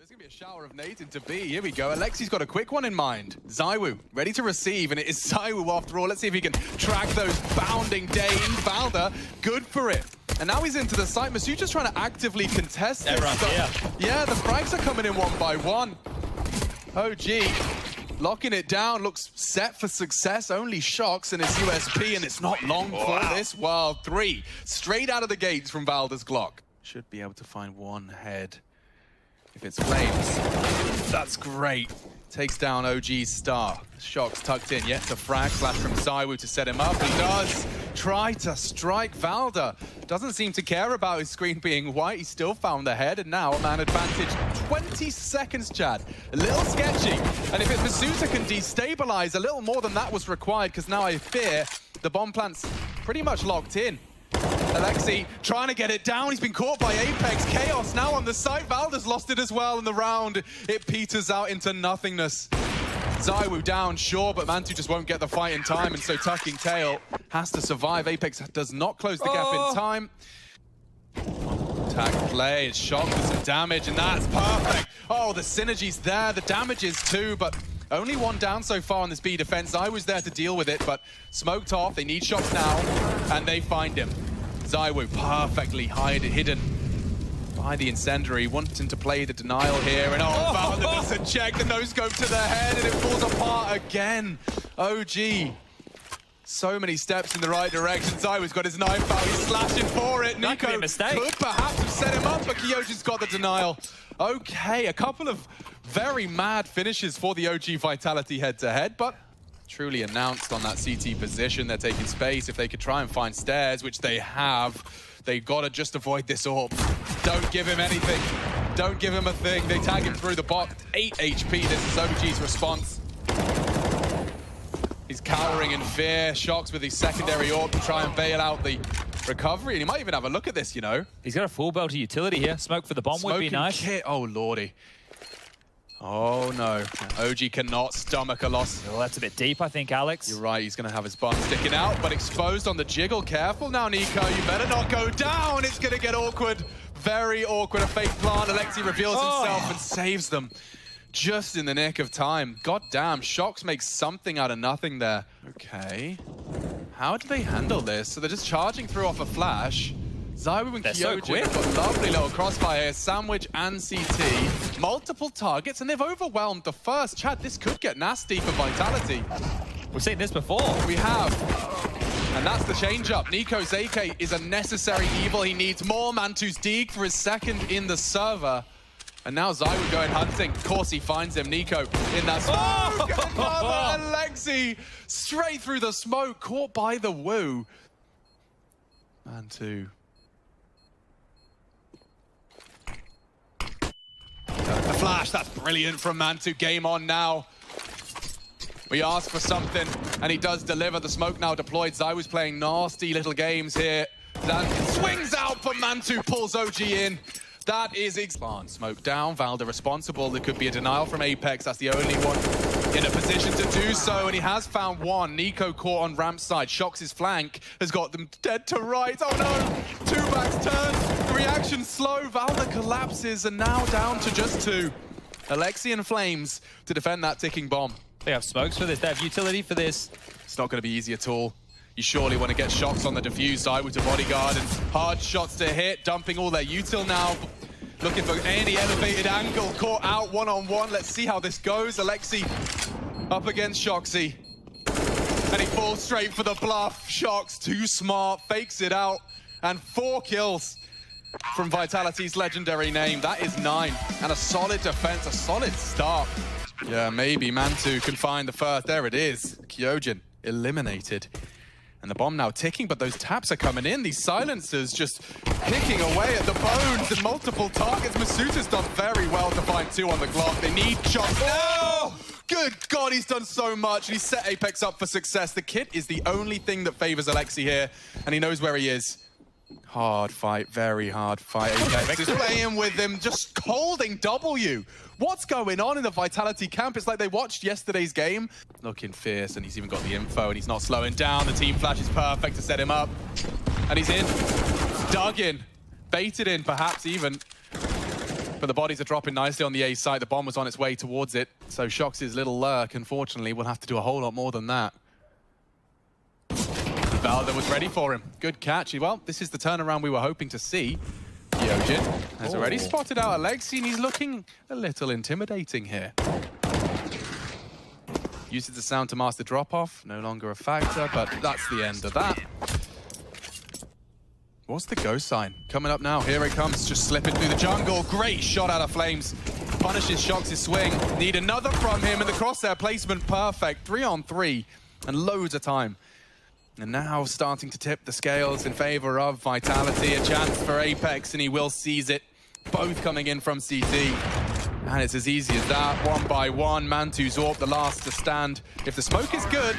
There's going to be a shower of nades into B. Here we go. Alexi's got a quick one in mind. ZywOo ready to receive, and it is ZywOo after all. Let's see if he can track those bounding Dane. Valda, good for it. And now he's into the site. Masucha's trying to actively contest this. Yeah, the frags are coming in one by one. OG locking it down, looks set for success. Only Shox and his USP, and it's not long for this. Well, 3 straight out of the gates from Valda's Glock. Should be able to find one head. If it's Flames, that's great. Takes down OG's star. Shox tucked in, yet to frag. Flash from ZywOo to set him up. He does try to strike Valda. Doesn't seem to care about his screen being white. He still found the head, and now a man advantage. 20 seconds, Chad. A little sketchy. And if Masucha can destabilize, a little more than that was required, because now I fear the bomb plant's pretty much locked in. Alexi trying to get it down. He's been caught by Apex. Chaos now on the site. Valda's lost it as well in the round. It peters out into nothingness. ZywOo down, sure, but Mantu just won't get the fight in time, and so Tucking Tail has to survive. Apex does not close the gap in time. Tag play, it's Shox with some damage, and that's perfect. Oh, the synergy's there, the damage is too, but only one down so far on this B defense. I was there to deal with it, but smoked off. They need Shox now, and they find him. ZywOo perfectly hidden by the incendiary, wanting to play the denial here, and Valda doesn't check the no-scope to the head, and it falls apart again. OG, so many steps in the right direction. ZywOo's got his knife out, he's slashing for it. Nico could perhaps have set him up, but Kyojin's got the denial. Okay, a couple of very mad finishes for the OG Vitality head-to-head, but truly announced on that CT position. They're taking space. If they could try and find stairs, which they have, they've got to just avoid this orb. Don't give him anything. Don't give him a thing. They tag him through the bot. 8 HP. This is OG's response. He's cowering in fear. Shox with his secondary orb to try and bail out the recovery. And he might even have a look at this, you know. He's got a full belt of utility here. Smoke for the bomb would be nice. Kit. Oh, lordy. Oh no, OG cannot stomach a loss. Oh, that's a bit deep, I think, Alex. You're right, he's going to have his bum sticking out, but exposed on the jiggle. Careful now, Nico, you better not go down. It's going to get awkward. Very awkward. A fake plant. Alexi reveals himself and saves them just in the nick of time. God damn, Shox makes something out of nothing there. Okay. How do they handle this? So they're just charging through off a flash. ZywOo and Kyojin have got lovely little crossfire here. Sandwich and CT. Multiple targets, and they've overwhelmed the first. Chad, this could get nasty for Vitality. We've seen this before. We have. And that's the change-up. Nico's AK is a necessary evil. He needs more. Mantu's Deeg for his second in the server. And now ZywOo going hunting. Of course he finds him. Nico in that smoke. Another Alexi straight through the smoke. Caught by the woo. Mantu. The flash, that's brilliant from Mantu. Game on now. We ask for something, and he does deliver. The smoke now deployed. ZywOo's playing nasty little games here. That swings out, but Mantu pulls OG in. That is plant. Smoke down, Valda responsible. There could be a denial from Apex. That's the only one in a position to do so, and he has found one. Nico caught on ramp side. Shox's flank has got them dead to right. Oh no! 2 backs turn. The reaction slow. Valda collapses, and now down to just 2. Alexi and Flames to defend that ticking bomb. They have smokes for this. They have utility for this. It's not going to be easy at all. You surely want to get Shox on the defuse side with the bodyguard, and hard shots to hit, dumping all their util now. Looking for any elevated angle, caught out one-on-one. Let's see how this goes. Alexi up against Shoxy. And he falls straight for the bluff. Shox, too smart, fakes it out. And 4 kills from Vitality's legendary name. That is 9. And a solid defense, a solid start. Yeah, maybe Mantu can find the first. There it is. Kyojin eliminated. And the bomb now ticking, but those taps are coming in. These silencers just picking away at the bones and multiple targets. Masucha's done very well to find 2 on the Glock. They need shots. Oh! Good God, he's done so much. He's set Apex up for success. The kit is the only thing that favors Alexi here, and he knows where he is. Hard fight, very hard fight. Apex is playing with him, just holding W. What's going on in the Vitality camp? It's like they watched yesterday's game. Looking fierce, and he's even got the info, and he's not slowing down. The team flash is perfect to set him up. And he's in. Dug in. Baited in, perhaps even. But the bodies are dropping nicely on the A site. The bomb was on its way towards it. So Shox' little lurk, unfortunately, will have to do a whole lot more than that. Valda was ready for him. Good catch. Well, this is the turnaround we were hoping to see. Kyojin has already spotted out Alexi, and he's looking a little intimidating here. Uses the sound to mask the drop-off. No longer a factor, but that's the end of that. What's the go sign? Coming up now. Here it comes, just slipping through the jungle. Great shot out of Flames. Punishes Shox' swing. Need another from him, and the crosshair placement perfect. 3-on-3, and loads of time. And now starting to tip the scales in favor of Vitality. A chance for Apex, and he will seize it. Both coming in from CT. And it's as easy as that. One by one. Mantu Zorp, the last to stand. If the smoke is good,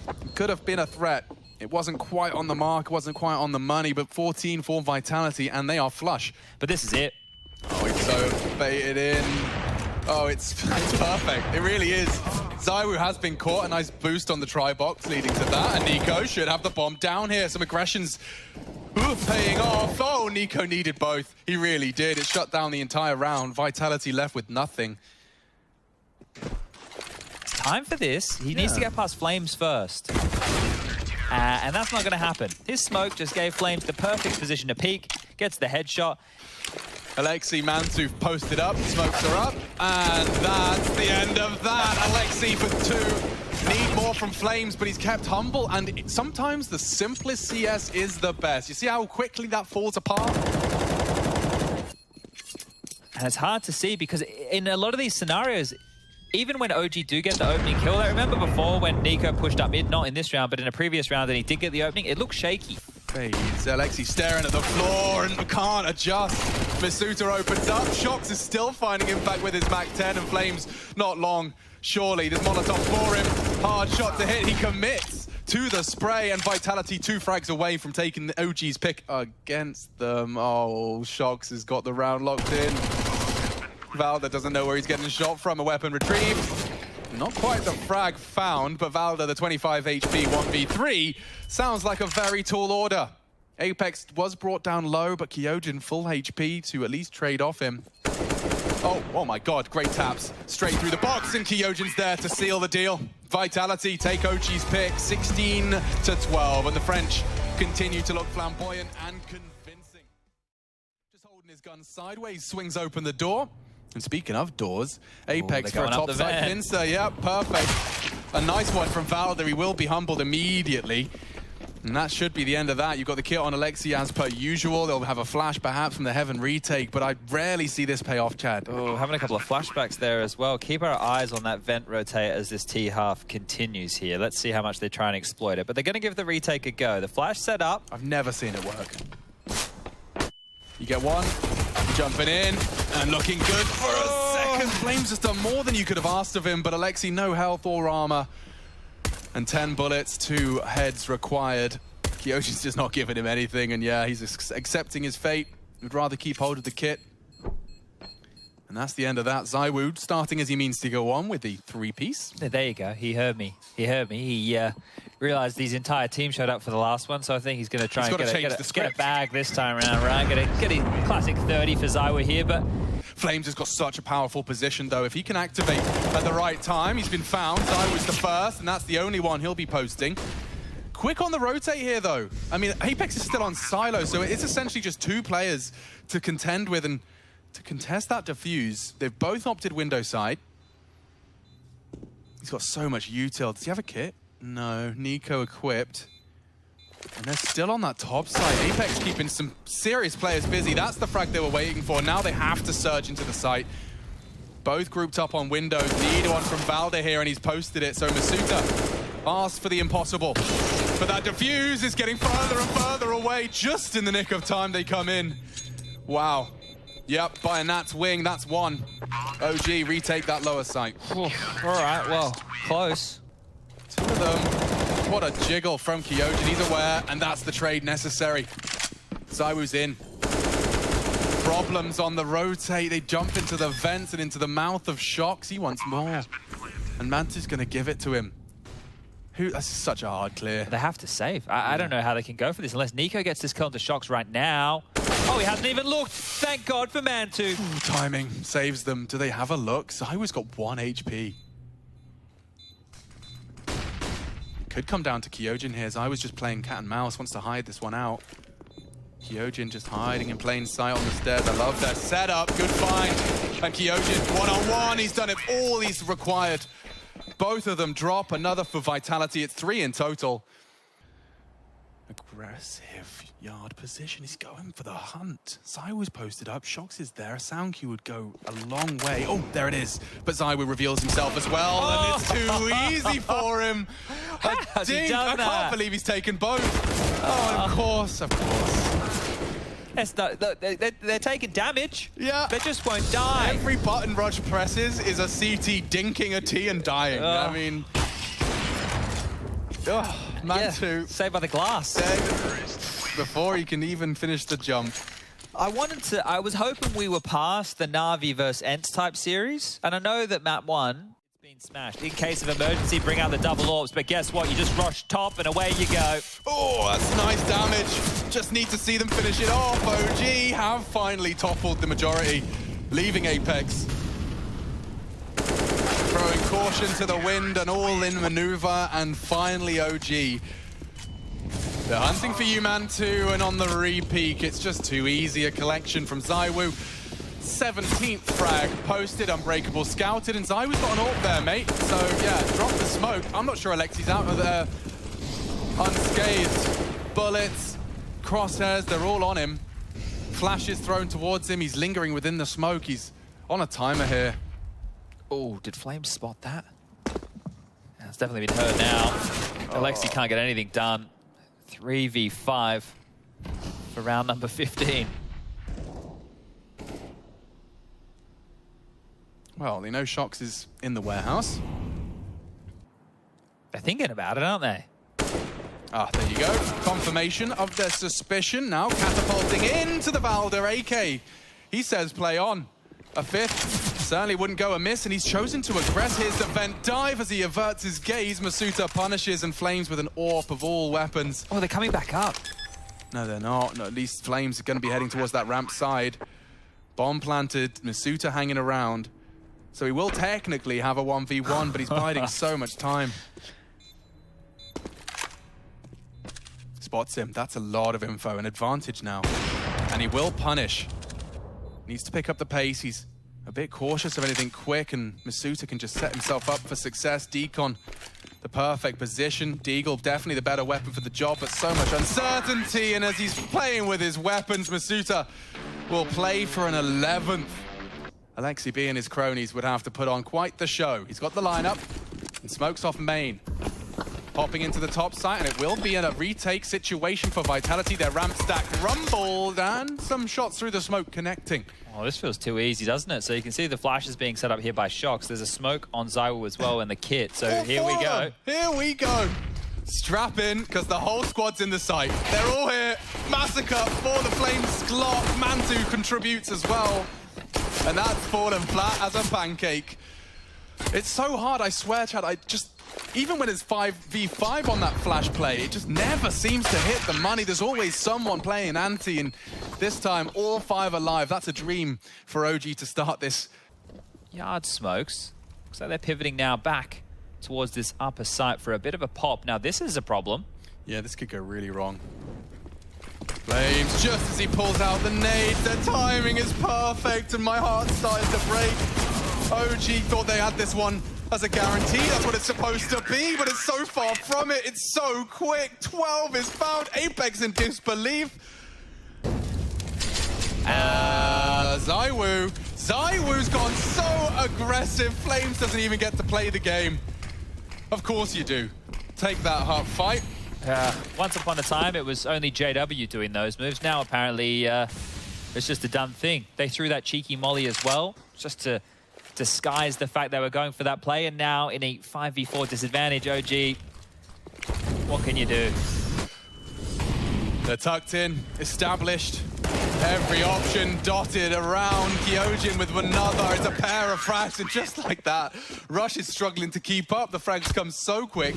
it could have been a threat. It wasn't quite on the mark, wasn't quite on the money, but 14 for Vitality, and they are flush. But this is it. Oh, it's so baited in. Oh, it's perfect. It really is. ZywOo has been caught. A nice boost on the tri-box leading to that. And Nico should have the bomb down here. Some aggressions paying off. Oh, Nico needed both. He really did. It shut down the entire round. Vitality left with nothing. It's time for this. He needs to get past Flames first. And that's not going to happen. His smoke just gave Flames the perfect position to peek. Gets the headshot. Alexi Mantu posted up, smokes her up, and that's the end of that. Alexi for 2. Need more from Flames, but he's kept humble, and sometimes the simplest CS is the best. You see how quickly that falls apart? And it's hard to see because in a lot of these scenarios, even when OG do get the opening kill, I remember before when Nico pushed up mid, not in this round, but in a previous round, and he did get the opening, it looked shaky. Alexi staring at the floor and can't adjust. Masuta opens up. Shox is still finding impact with his MAC-10, and Flames not long. Surely, there's Molotov for him. Hard shot to hit. He commits to the spray, and Vitality 2 frags away from taking the OG's pick against them. Oh, Shox has got the round locked in. Valda doesn't know where he's getting shot from. A weapon retrieved. Not quite the frag found, but Valda, the 25 HP 1v3, sounds like a very tall order. Apex was brought down low, but Kyojin full HP to at least trade off him. Oh my god, great taps. Straight through the box, and Kyojin's there to seal the deal. Vitality take OG's pick, 16-12, and the French continue to look flamboyant and convincing. Just holding his gun sideways, swings open the door. And speaking of doors, Apex for a topside pincer. Yeah, perfect. A nice one from Valda. He will be humbled immediately. And that should be the end of that. You've got the kit on Alexi as per usual. They'll have a flash perhaps from the Heaven retake, but I rarely see this pay off, Chad. Oh, having a couple of flashbacks there as well. Keep our eyes on that vent rotate as this T-half continues here. Let's see how much they try and exploit it. But they're going to give the retake a go. The flash set up. I've never seen it work. You get one, jumping in, and looking good for a second. Flames has done more than you could have asked of him, but Alexi, no health or armor. And 10 bullets, 2 heads required. Kyojin's just not giving him anything, and yeah, he's accepting his fate. Would rather keep hold of the kit. And that's the end of that. ZywOo starting as he means to go on with the 3-piece. There you go. He heard me. He heard me. He realized his entire team showed up for the last one, so I think he's going to try and get a bag this time around, right? Get a classic 30 for ZywOo here, but Flames has got such a powerful position, though. If he can activate at the right time, he's been found. ZywOo's the first, and that's the only one he'll be posting. Quick on the rotate here, though. I mean, Apex is still on silo, so it's essentially just 2 players to contend with, and to contest that defuse, they've both opted window side. He's got so much util. Does he have a kit? No. Nico equipped. And they're still on that top side. Apex keeping some serious players busy. That's the frag they were waiting for. Now they have to surge into the site. Both grouped up on windows. Need one from Valda here, and he's posted it. So Masuta asks for the impossible. But that defuse is getting further and further away. Just in the nick of time they come in. Wow. Yep, by a Nat's wing, that's one. OG, retake that lower site. All right, well, close. 2 of them. What a jiggle from Kyojin. He's aware, and that's the trade necessary. ZywOo's in. Problems on the rotate. They jump into the vents and into the mouth of Shox. He wants more. And Mantu's going to give it to him. That's such a hard clear. They have to save. I don't know how they can go for this unless Nico gets this kill into Shox right now. Oh, he hasn't even looked. Thank God for Mantu. Timing saves them. Do they have a look? Zywoo's got 1 HP. Could come down to Kyojin here. Zywoo's just playing cat and mouse, wants to hide this one out. Kyojin just hiding in plain sight on the stairs. I love that setup. Good find. And Kyojin one-on-one. He's done it all he's required. Both of them drop. Another for Vitality. It's 3 in total. Aggressive yard position. He's going for the hunt. Zywoo's posted up. Shox is there. A sound cue would go a long way. Oh, there it is. But Zywoo reveals himself as well. Oh. And it's too easy for him. How's he done that? I can't believe he's taken both. Oh, of course, of course. They're taking damage. Yeah. They just won't die. Every button Rush presses is a CT dinking a T and dying. I mean... Mantu. Yeah. Saved by the glass. Dead before he can even finish the jump. I was hoping we were past the Na'Vi versus Ents type series. And I know that map 1... been smashed. In case of emergency, bring out the double orbs, but guess what? You just rush top and away you go. Oh, that's nice damage. Just need to see them finish it off. OG have finally toppled the majority, leaving Apex. Throwing caution to the wind, an all-in maneuver, and finally OG. They're hunting for you, Mantu, and on the re-peak, it's just too easy. A collection from Zywoo. 17th frag posted, Unbreakable scouted, and Zywoo's got an ult there, mate. So, yeah, drop the smoke. I'm not sure Alexi's out of there unscathed. Bullets, crosshairs, they're all on him. Flashes thrown towards him. He's lingering within the smoke. He's on a timer here. Oh, did Flames spot that? Yeah, it's definitely been heard now. Alexi can't get anything done. 3v5 for round number 15. Well, they know Shox is in the warehouse. They're thinking about it, aren't they? Ah, there you go. Confirmation of their suspicion. Now catapulting into the Valder. AK, he says play on. A 5th certainly wouldn't go amiss, and he's chosen to aggress. Here's the vent dive as he averts his gaze. Masuta punishes and Flames with an AWP of all weapons. Oh, they're coming back up. No, they're not. No, at least Flames are going to be heading towards that ramp side. Bomb planted, Masuta hanging around. So he will technically have a 1v1, but he's biding so much time. Spots him. That's a lot of info. An advantage now. And he will punish. Needs to pick up the pace. He's a bit cautious of anything quick, and Masuta can just set himself up for success. Decon, the perfect position. Deagle, definitely the better weapon for the job, but so much uncertainty. And as he's playing with his weapons, Masuta will play for an 11th. Alexi B and his cronies would have to put on quite the show. He's got the lineup and smokes off main. Popping into the top site, and it will be in a retake situation for Vitality. Their ramp stack rumbled, and some shots through the smoke connecting. Oh, this feels too easy, doesn't it? So you can see the flashes being set up here by Shox. There's a smoke on Zywoo as well in the kit. So here we go. Here we go. Strap in, because the whole squad's in the site. They're all here. Massacre for the Flames Glock. Mantu contributes as well. And that's fallen flat as a pancake. It's so hard, I swear, Chad. Even when it's 5v5 on that flash play, it just never seems to hit the money. There's always someone playing anti, and this time, all 5 alive. That's a dream for OG to start this. Yard smokes. Looks like they're pivoting now back towards this upper site for a bit of a pop. Now, this is a problem. Yeah, this could go really wrong. Flames, just as he pulls out the nade, their timing is perfect, and my heart started to break. OG thought they had this one as a guarantee. That's what it's supposed to be, but it's so far from it. It's so quick. 12 is found. Apex in disbelief. Zywoo. Zywoo's gone so aggressive. Flames doesn't even get to play the game. Of course you do. Take that hard fight. Once upon a time, it was only JW doing those moves. Now, apparently, it's just a done thing. They threw that cheeky molly as well, just to disguise the fact they were going for that play. And now, in a 5v4 disadvantage, OG, what can you do? They're tucked in, established. Every option dotted around. Kyojin with another. It's a pair of frags, and just like that, Rush is struggling to keep up. The frags come so quick,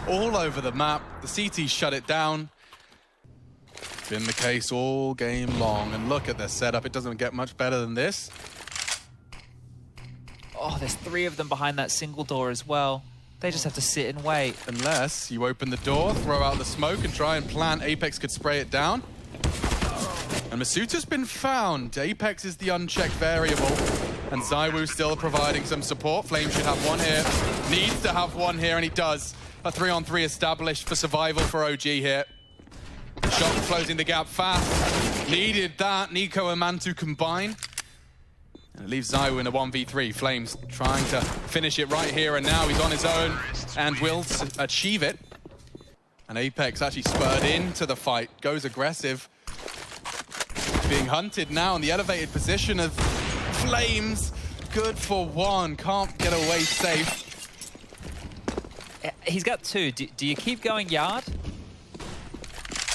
all over the map. The CT shut it down. Been the case all game long, and look at their setup. It doesn't get much better than this. Oh, there's 3 of them behind that single door as well. They just have to sit and wait. Unless you open the door, throw out the smoke, and try and plant. Apex could spray it down. And Masuta's been found. Apex is the unchecked variable. And ZywOo still providing some support. Flame should have one here. Needs to have one here, and he does. A 3-on-3 established for survival for OG here. Shock closing the gap fast. Needed that. Nico and Mantu combine. And it leaves ZywOo in a 1v3. Flames trying to finish it right here and now. He's on his own and will achieve it. And Apex actually spurred into the fight. Goes aggressive. Being hunted now in the elevated position of Flames. Good for one. Can't get away safe. He's got 2. Do you keep going yard?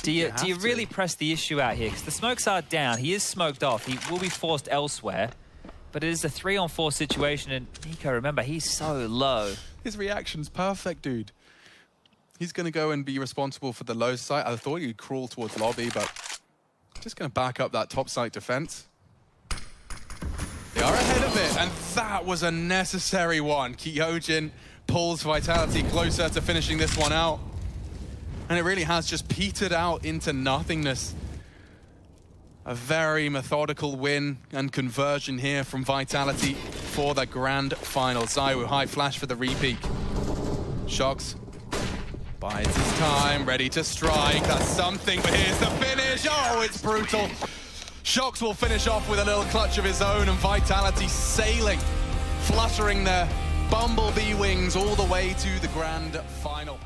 Do you really press the issue out here? Because the smokes are down. He is smoked off. He will be forced elsewhere. But it is a 3-on-4 situation. And Nico, remember, he's so low. His reaction's perfect, dude. He's going to go and be responsible for the low site. I thought he'd crawl towards lobby, but just going to back up that top site defense. They are ahead of it, and that was a necessary one. Kyojin pulls Vitality closer to finishing this one out. And it really has just petered out into nothingness. A very methodical win and conversion here from Vitality for the grand final. ZywOo, high flash for the repeat. Shox bides his time, ready to strike. That's something, but here's the finish. Oh, it's brutal. Shox will finish off with a little clutch of his own, and Vitality sailing, fluttering their bumblebee wings all the way to the grand final.